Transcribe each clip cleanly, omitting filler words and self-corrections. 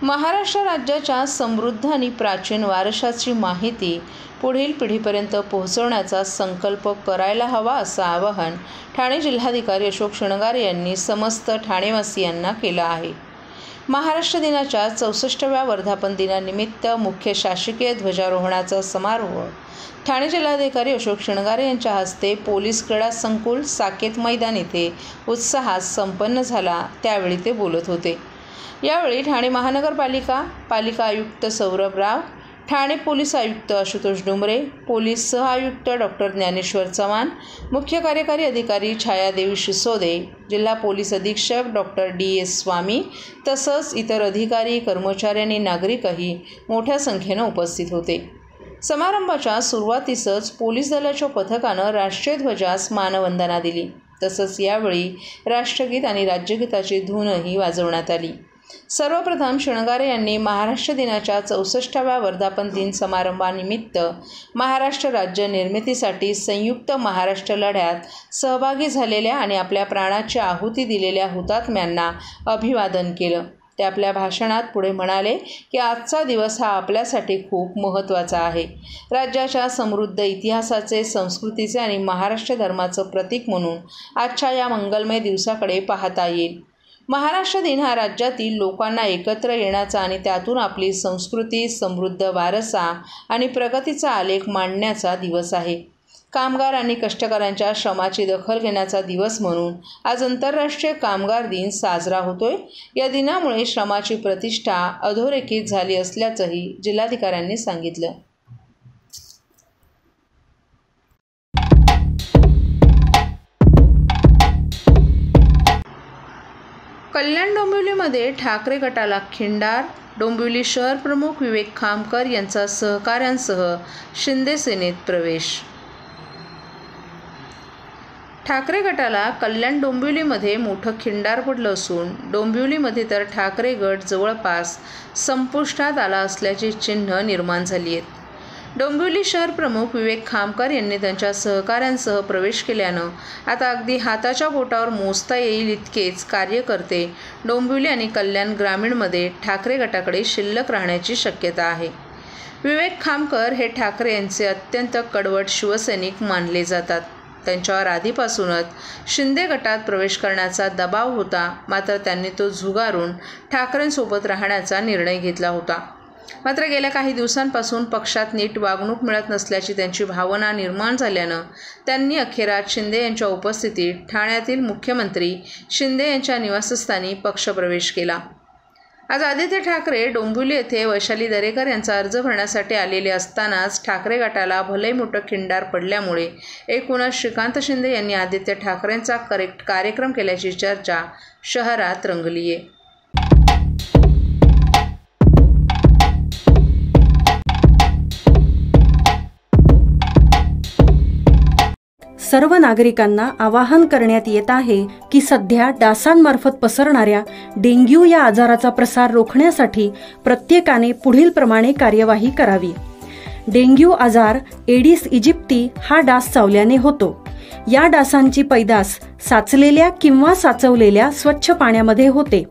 महाराष्ट्र राज्याच्या समृद्ध आणि प्राचीन वारशाची माहिती पुढील पिढीपर्यंत पोहोचवण्याचा संकल्प करायला हवा असं आवाहन ठाणे जिल्हाधिकारी अशोक शृंगारे यांनी समस्त ठाणेवासियांना केलं आहे। महाराष्ट्र दिनाच्या 64व्या वर्धापन दिनानिमित्त मुख्य शासकीय ध्वजारोहणाचा समारोह ठाणे जिल्हाधिकारी अशोक शृंगारे यांच्या हस्ते पोलीस क्रीडा संकुल साकेत मैदान येथे उत्साहात संपन्न झाला। त्यावेळी ते बोलत होते। यावेळी ठाणे महानगरपालिका पालिका आयुक्त सौरभ राव, ठाणे पोलीस आयुक्त आशुतोष डुमरे, पोलीस सह आयुक्त डॉक्टर ज्ञानेश्वर चव्हाण, मुख्य कार्यकारी अधिकारी छायादेवी शिसोदे, जिल्हा पोलीस अधीक्षक डॉक्टर DS स्वामी तसंच इतर अधिकारी, कर्मचारी आणि नागरिकही मोठ्या संख्येने उपस्थित होते। समारंभाच्या सुरुवातीसच पोलीस दलाच्या पथकानं राष्ट्रीय ध्वजास मानवंदना दिली। तसंच यावेळी राष्ट्रगीत आणि राज्यगीताची धूनही वाजवण्यात आली। सर्वप्रथम शृंगारे यांनी महाराष्ट्र दिनाच्या 64व्या वर्धापन दिन समारंभानिमित्त महाराष्ट्र राज्य निर्मितीसाठी संयुक्त महाराष्ट्र लढ्यात सहभागी झालेल्या आणि आपल्या प्राणाची आहुती दिलेल्या हुतात्म्यांना अभिवादन केलं। ते आपल्या भाषणात पुढे म्हणाले की आजचा दिवस हा आपल्यासाठी खूप महत्त्वाचा आहे। राज्याच्या समृद्ध इतिहासाचे, संस्कृतीचे आणि महाराष्ट्र धर्माचं प्रतीक म्हणून आजच्या या मंगलमय दिवसाकडे पाहता येईल। महाराष्ट्र दिन हा राज्यातील लोकांना एकत्र येण्याचा आणि त्यातून आपली संस्कृती, समृद्ध वारसा आणि प्रगतीचा आलेख मांडण्याचा दिवस आहे। कामगार आणि कष्टकऱ्यांच्या श्रमाची दखल घेण्याचा दिवस म्हणून आज आंतरराष्ट्रीय कामगार दिन साजरा होतोय। या दिनामुळे श्रमाची प्रतिष्ठा अधोरेखित झाली असल्याचंही जिल्हाधिकाऱ्यांनी सांगितलं। कल्याण डोंबिवलीमध्ये ठाकरे गटाला खिंडार, डोंबिवली शहर प्रमुख विवेक खामकर यांचा सहकाऱ्यांसह शिंदे सेनेत प्रवेश। ठाकरे गटाला कल्याण डोंबिवलीमध्ये मोठं खिंडार पडलं असून डोंबिवलीमध्ये तर ठाकरे गट जवळपास संपुष्टात आला असल्याची चिन्ह निर्माण झाली आहेत। डोंबिवली शहर प्रमुख विवेक खामकर यांनी त्यांच्या सहकाऱ्यांसह प्रवेश केल्यानं आता अगदी हाताच्या बोटावर मोजता येईल इतकेच कार्यकर्ते डोंबिवली आणि कल्याण ग्रामीणमध्ये ठाकरे गटाकडे शिल्लक राहण्याची शक्यता आहे। विवेक खामकर हे ठाकरे यांचे अत्यंत कडवट शिवसैनिक मानले जातात। त्यांच्यावर आधीपासूनच शिंदे गटात प्रवेश करण्याचा दबाव होता, मात्र त्यांनी तो झुगारून ठाकरेंसोबत राहण्याचा निर्णय घेतला होता। मात्र गेल्या काही दिवसांपासून पक्षात नीट वागणूक मिळत नसल्याची त्यांची भावना निर्माण झाल्यानं त्यांनी अखेरात शिंदे यांच्या उपस्थितीत ठाण्यातील मुख्यमंत्री शिंदे यांच्या निवासस्थानी पक्षप्रवेश केला। आज आदित्य ठाकरे डोंबिवली येथे वैशाली दरेकर यांचा अर्ज भरण्यासाठी आलेले असतानाच ठाकरे गटाला भले मोठं खिंडार पडल्यामुळे एकूणच श्रीकांत शिंदे यांनी आदित्य ठाकरेंचा कार्यक्रम केल्याची चर्चा शहरात रंगली आहे। सर्व नागरिकांना आवाहन करण्यात येत आहे की सध्या डासांमार्फत पसरणाऱ्या डेंग्यू या आजाराचा प्रसार रोखण्यासाठी प्रत्येकाने पुढील प्रमाणे कार्यवाही करावी। डेंग्यू आजार एडिस इजिप्ती हा डास चावल्याने होतो। या डासांची पैदास साचलेल्या किंवा साचवलेल्या स्वच्छ पाण्यामध्ये होते।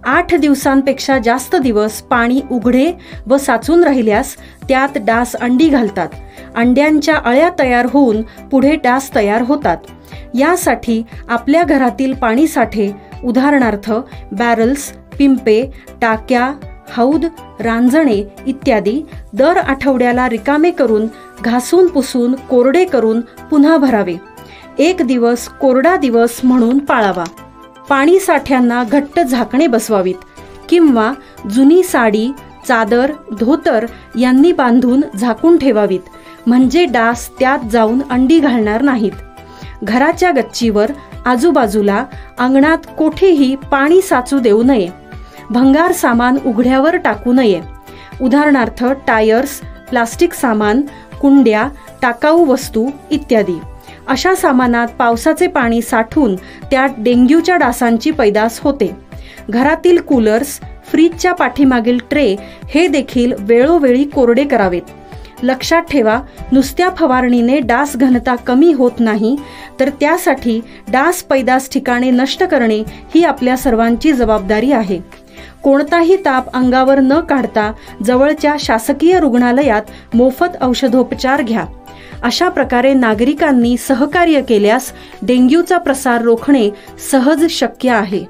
8 दिवसांपेक्षा जास्त दिवस पाणी उघडे व साचून राहिल्यास त्यात डास अंडी घालतात। अंड्यांच्या अळ्या तयार होऊन पुढे डास तयार होतात। यासाठी आपल्या घरातील पाणी साठे उदाहरणार्थ बॅरल्स, पिंपे, टाक्या, हौद, रांजणे इत्यादी दर आठवड्याला रिकामे करून घासून पुसून कोरडे करून पुन्हा भरावे। 1 दिवस कोरडा दिवस म्हणून पाळावा। पाणी साठ्यांना घट्ट झाकणे बसवावीत किंवा जुनी साडी, चादर, धोतर यांनी बांधून झाकून ठेवावीत, म्हणजे डास त्यात जाऊन अंडी घालणार नाहीत। घराच्या गच्चीवर, आजूबाजूला, अंगणात कोठेही पाणी साचू देऊ नये। भंगार सामान उघड्यावर टाकू नये, उदाहरणार्थ टायर्स, प्लास्टिक सामान, कुंड्या, टाकाऊ वस्तू इत्यादी। अशा सामानात पावसाचे पाणी साठून त्यात डेंग्यूच्या डासांची पैदास होते। घरातील कूलर्स, फ्रीजच्या पाठीमागील ट्रे हे देखील वेळोवेळी कोरडे करावेत। लक्षात ठेवा, नुसत्या फवारणीने डास घनता कमी होत नाही, तर त्यासाठी डास पैदास ठिकाणे नष्ट करणे ही आपल्या सर्वांची जबाबदारी आहे। कोणताही ताप अंगावर न काढता जवळच्या शासकीय रुग्णालयात मोफत औषधोपचार घ्या. अशा प्रकारे नागरिकांनी सहकार्य केल्यास डेंग्यूचा प्रसार रोखणे सहज शक्य आहे.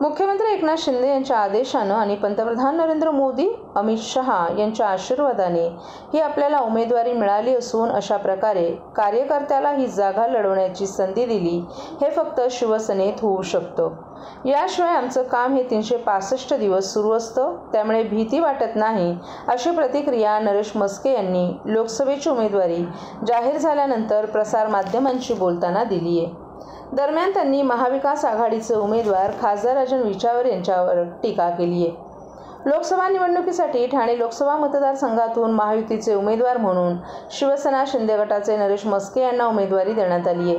मुख्यमंत्री एकनाथ शिंदे यांच्या आदेशानं आणि पंतप्रधान नरेंद्र मोदी, अमित शहा यांच्या आशीर्वादाने ही आपल्याला उमेदवारी मिळाली असून अशा प्रकारे कार्यकर्त्याला ही जागा लढवण्याची संधी दिली हे फक्त शिवसेनेत होऊ शकतं. याशिवाय आमचं काम हे 365 दिवस सुरू असतं, त्यामुळे भीती वाटत नाही, अशी प्रतिक्रिया नरेश म्हस्के यांनी लोकसभेची उमेदवारी जाहीर झाल्यानंतर प्रसारमाध्यमांशी बोलताना दिली आहे. दरम्यान त्यांनी महाविकास आघाडीचे उमेदवार खासदार राजन विचावर यांच्यावर टीका केली आहे. लोकसभा निवडणुकीसाठी ठाणे लोकसभा मतदारसंघातून महायुतीचे उमेदवार म्हणून शिवसेना शिंदे गटाचे नरेश म्हस्के यांना उमेदवारी देण्यात आली आहे.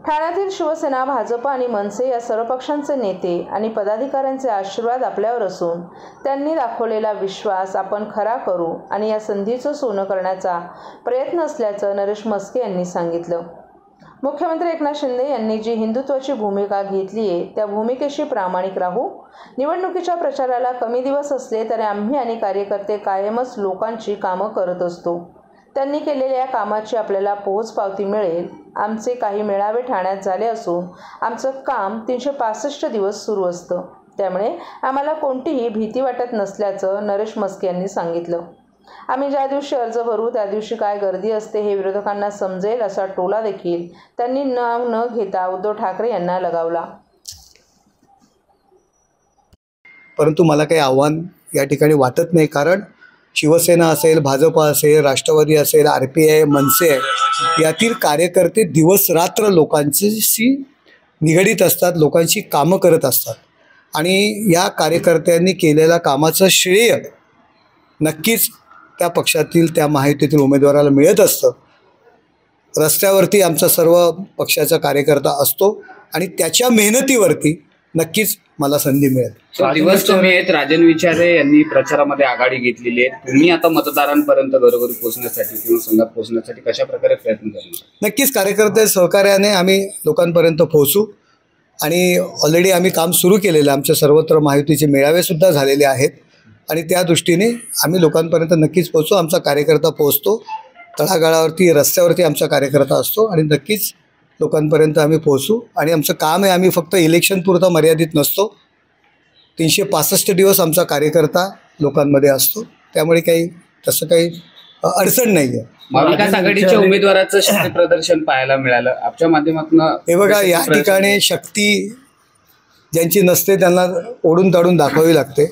ठाण्यातील शिवसेना, भाजप आणि मनसे या सर्व पक्षांचे नेते आणि पदाधिकाऱ्यांचे आशीर्वाद आपल्यावर असून त्यांनी दाखवलेला विश्वास आपण खरा करू आणि या संधीचं सोनं करण्याचा प्रयत्न असल्याचं नरेश म्हस्के यांनी सांगितलं. मुख्यमंत्री एकनाथ शिंदे यांनी जी हिंदुत्वाची भूमिका घेतली आहे त्या भूमिकेशी प्रामाणिक राहू. निवडणुकीच्या प्रचाराला कमी दिवस असले तरी आम्ही आणि कार्यकर्ते कायमच लोकांची कामं करत असतो. त्यांनी केलेल्या कामाची आपल्याला पोचपावती मिळेल. आमचे काही मेळावे ठाण्यात झाले असून आमचं काम 365 दिवस सुरू असतं, त्यामुळे आम्हाला कोणतीही भीती वाटत नसल्याचं नरेश म्हस्के यांनी सांगितलं. आम्ही ज्या दिवशी अर्ज भरू त्या दिवशी काय गर्दी असते हे विरोधकांना समजेल असा टोला देखील त्यांनी नाव न घेता उद्धव ठाकरे यांना लगावला. परंतु मला काही आव्हान या ठिकाणी वाटत नाही, कारण शिवसेना असेल, भाजप असेल, राष्ट्रवादी असेल, RPI, मनसे यातील कार्यकर्ते दिवस रात्र लोकांशी निगडीत असतात, लोकांची कामं करत असतात आणि या कार्यकर्त्यांनी केलेल्या कामाचं श्रेय नक्कीच त्या पक्षातील, त्या महायुतीतील उमेदवाराला मिळत असतं. रस्त्यावरती आमचा सर्व पक्षाचा कार्यकर्ता असतो आणि त्याच्या मेहनतीवरती नक्कीच मला संधी मिळेल. दिवस कमी आहेत. राजन विचारे यांनी प्रचारामध्ये आघाडी घेतलेली आहे. तुम्ही आता मतदारांपर्यंत घरोघरी पोहोचण्यासाठी किंवा संघात पोहोचण्यासाठी कशा प्रकारे प्रयत्न करणार? नक्कीच कार्यकर्ते सहकार्याने आम्ही लोकांपर्यंत पोहोचू आणि ऑलरेडी आम्ही काम सुरू केलेलं आहे. आमच्या सर्वत्र महायुतीचे मेळावेसुद्धा झालेले आहेत आणि त्या दृष्टीने आम्ही लोकांपर्यंत नक्कीच पोहोचू. आमचा कार्यकर्ता पोहोचतो, तळागाळावरती, रस्त्यावरती आमचा कार्यकर्ता असतो आणि नक्कीच लोकांपर्यंत आम्ही पोहोचू. आणि आमचं काम आहे, आम्ही फक्त इलेक्शनपुरता मर्यादित नसतो. 365 दिवस आमचा कार्यकर्ता लोकांमध्ये असतो, त्यामुळे काही तसं काही अडचण नाही आहे. महाविकास आघाडीच्या उमेदवाराचं शक्ती प्रदर्शन पाहायला मिळालं आपल्या माध्यमातून. हे बघा, या ठिकाणी शक्ती ज्यांची नसते त्यांना ओढून ताडून दाखवावी लागते.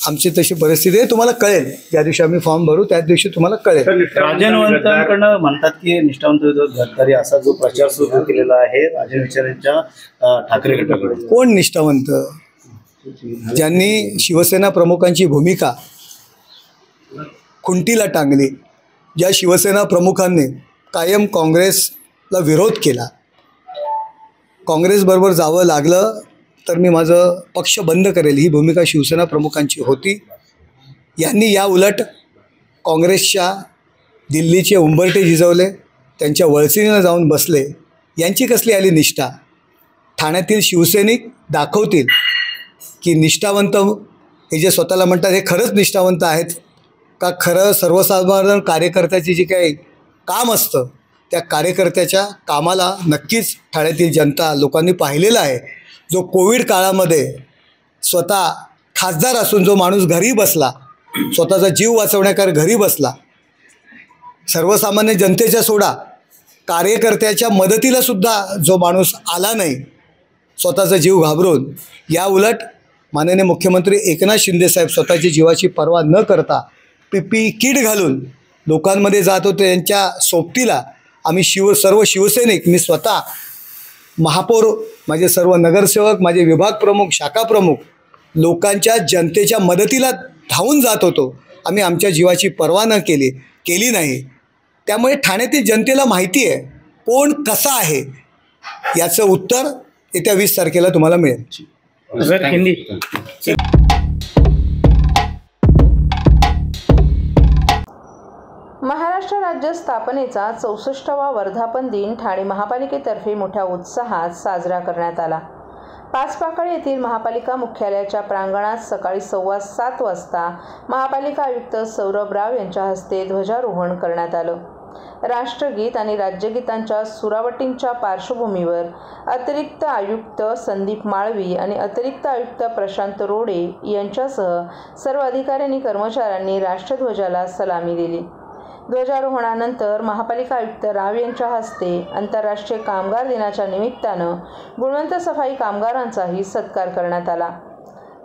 आमची तशी परिस्थिती आहे, तुम्हाला कळेल. ज्या दिवशी आम्ही फॉर्म भरू त्याच दिवशी तुम्हाला कळेल. राजनवंतांकडनं म्हणतात की निष्ठावंत गद्दारी असा जो प्रचार सुरू केलेला आहे राजन विचारेंच्या ठाकरे गटाकडे. कोण निष्ठावंत? ज्यांनी शिवसेना प्रमुखांची भूमिका खुंटीला टांगली, ज्या शिवसेना प्रमुखांनी कायम काँग्रेसला विरोध केला, काँग्रेसबरोबर जावं लागलं तर मी माझं पक्ष बंद करेल ही भूमिका शिवसेना प्रमुखांची होती. यांनी या उलट काँग्रेसच्या दिल्लीचे उंबरठे झिजवले, त्यांच्या वळसीनं जाऊन बसले. यांची कसली आली निष्ठा? ठाण्यातील शिवसैनिक दाखवतील की निष्ठावंत हे जे स्वतःला म्हणतात हे खरंच निष्ठावंत आहेत का? खरं सर्वसाधारण कार्यकर्त्याचे जे काही काम असतं त्या कार्यकर्त्याच्या कामाला नक्कीच ठाण्यातील जनता लोकांनी पाहिलेलं आहे. जो कोविड काळामध्ये स्वतः खासदार असून जो माणूस घरी बसला, स्वतःचा जीव वाचवण्याकर घरी बसला, सर्वसामान्य जनतेच्या सोडा कार्यकर्त्याच्या मदतीलासुद्धा जो माणूस आला नाही स्वतःचा जीव घाबरून, या उलट माननीय मुख्यमंत्री एकनाथ शिंदेसाहेब स्वतःची जीवाची पर्वा न करता PPE किट घालून लोकांमध्ये जात होते. त्यांच्या सोबतीला आम्ही सर्व शिवसैनिक, मी स्वतः, महापौर, माझे सर्व नगरसेवक, माझे विभाग प्रमुख, शाखा प्रमुख लोकांच्या, जनतेच्या मदतीला धावून जात होतो. आम्ही आमच्या जीवाची पर्वा न केली नाही. त्यामुळे ठाण्यातील जनतेला माहिती आहे कोण कसा आहे. याचं उत्तर येत्या 20 तारखेला तुम्हाला मिळेल. महाराष्ट्र राज्य स्थापनेचा 64वा वर्धापन दिन ठाणे महापालिकेतर्फे मोठ्या उत्साहात साजरा करण्यात आला. पाचपाकळी येथील महापालिका मुख्यालयाच्या प्रांगणात सकाळी 7:15 वाजता महापालिका आयुक्त सौरभ राव यांच्या हस्ते ध्वजारोहण करण्यात आलं. राष्ट्रगीत आणि राज्यगीतांच्या सुरावटींच्या पार्श्वभूमीवर अतिरिक्त आयुक्त संदीप माळवी आणि अतिरिक्त आयुक्त प्रशांत रोडे यांच्यासह सर्व अधिकारी आणि कर्मचाऱ्यांनी राष्ट्रध्वजाला सलामी दिली. ध्वजारोहणानंतर महापालिका आयुक्त राव यांच्या हस्ते आंतरराष्ट्रीय कामगार दिनाच्या निमित्तानं गुणवंत सफाई कामगारांचाही सत्कार करण्यात आला.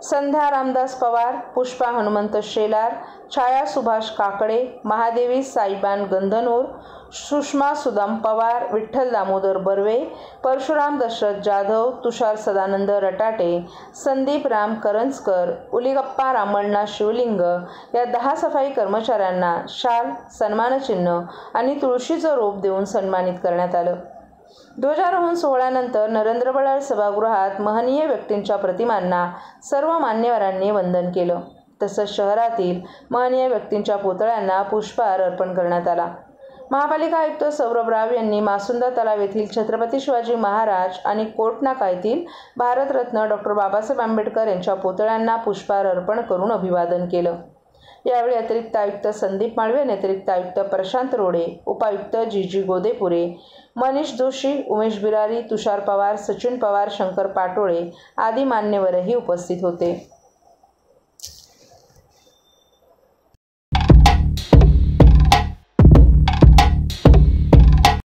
संध्या रामदास पवार, पुष्पा हनुमंत शेलार, छाया सुभाष काकडे, महादेवी साईबान गंधनोर, सुषमा सुदाम पवार, विठ्ठल दामोदर बर्वे, परशुराम दशरथ जाधव, तुषार सदानंद रटाटे, संदीप राम करंजकर, उलिगप्पा रामण्णा शिवलिंग या 10 सफाई कर्मचाऱ्यांना शाल, सन्मानचिन्ह आणि तुळशीचं रोप देऊन सन्मानित करण्यात आलं. ध्वजारोहण सोहळ्यानंतर नरेंद्र बडाल सभागृहात महनीय व्यक्तींच्या प्रतिमांना सर्व मान्यवरांनी वंदन केलं. तसंच शहरातील महनीय व्यक्तींच्या पुतळ्यांना पुष्पहार अर्पण करण्यात आला. महापालिका आयुक्त सौरभ राव यांनी मासुंदा तलाव येथील छत्रपती शिवाजी महाराज आणि कोटनाका येथील भारतरत्न डॉक्टर बाबासाहेब आंबेडकर यांच्या पुतळ्यांना पुष्पहार अर्पण करून अभिवादन केलं. यावेळी अतिरिक्त आयुक्त संदीप माळवे आणि अतिरिक्त आयुक्त प्रशांत रोडे, उपायुक्त जी गोदेपुरे, मनीष जोशी, उमेश बिरारी, तुषार पवार, सचिन पवार, शंकर पाटोळे आदी मान्यवरही उपस्थित होते.